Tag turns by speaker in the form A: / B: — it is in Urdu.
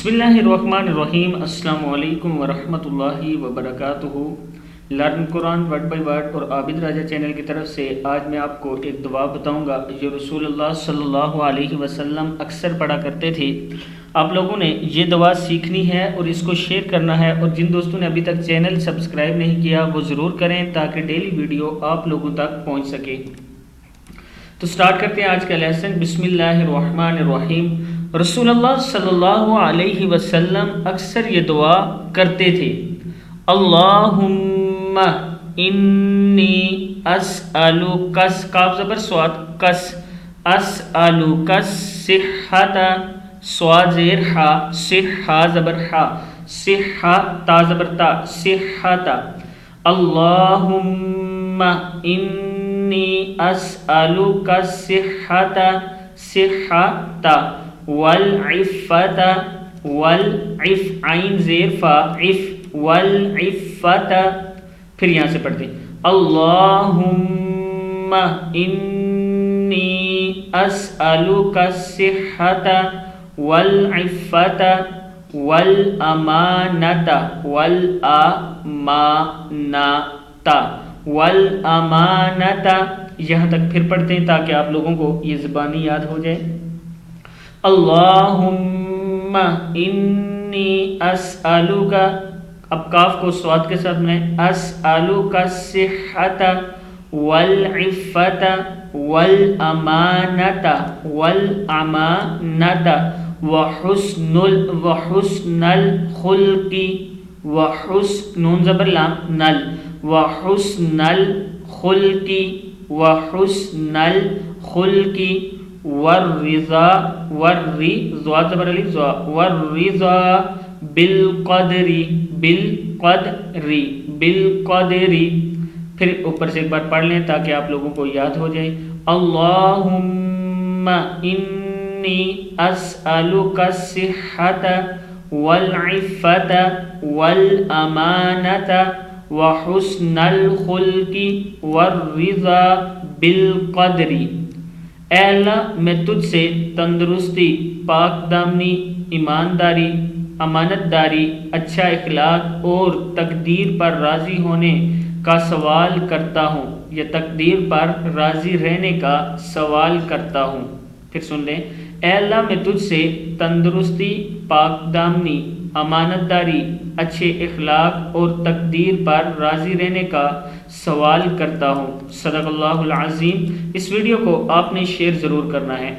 A: بسم اللہ الرحمن الرحیم۔ السلام علیکم ورحمۃ اللہ وبرکاتہ۔ Learn Quran word by word اور عابد راجہ چینل کی طرف سے آج میں آپ کو ایک دعا بتاؤں گا جو رسول اللہ صلی اللہ علیہ وسلم اکثر پڑھا کرتے تھے۔ آپ لوگوں نے یہ دعا سیکھنی ہے اور اس کو شیئر کرنا ہے، اور جن دوستوں نے ابھی تک چینل سبسکرائب نہیں کیا وہ ضرور کریں تاکہ ڈیلی ویڈیو آپ لوگوں تک پہنچ سکے۔ تو سٹارٹ کرتے ہیں آج کا لیسن۔ بسم اللہ الرحمن الرحیم۔ رسول اللہ صلی اللہ علیہ وسلم اکثر یہ دعا کرتے تھے۔ اللہم انی اسألک، کاف زبر سواد کس، اسألک الصحۃ، سواد زیر ہا، صحہ زبر ہا، صحہ تا زبر تا، صحۃ۔ اللہم انی اسألک الصحۃ، صحۃ، والعفت، والعف عین زیر فا، عف، والعفت۔ پھر یہاں سے پڑھتے ہیں اللہم انی اسألک الصحۃ والعفت والامانۃ، والامانۃ، والامانۃ۔ یہاں تک پھر پڑھتے ہیں تاکہ آپ لوگوں کو یہ زبانی یاد ہو جائے۔ اللہم انی اسألک، اب کاف کو سواد کے ساتھ میں، اسألک الصحۃ والعفت والامانۃ والامانۃ وحسن الخلق، وحسن نون زبر لام نل، وحسن الخلق، وحسن الخلق والرضا، والرضا زبر الف ضا، والرضا بالقدر، بالقدر، بالقدر۔ پھر اوپر سے ایک بار پڑھ لیں تاکہ آپ لوگوں کو یاد ہو جائے۔ اللہم انی اسألک الصحۃ والعفت والامانۃ وحسن الخلق والرضا بالقدر۔ اے اللہ میں تجھ سے تندرستی، پاک دامنی، ایمانداری، امانت داری، اچھا اخلاق اور تقدیر پر راضی ہونے کا سوال کرتا ہوں، یا تقدیر پر راضی رہنے کا سوال کرتا ہوں۔ پھر سن لیں، اے اللہ میں تجھ سے تندرستی، پاک دامنی، امانت داری، اچھے اخلاق اور تقدیر پر راضی رہنے کا سوال کرتا ہوں۔ صدق اللہ العظیم۔ اس ویڈیو کو آپ نے شیئر ضرور کرنا ہے۔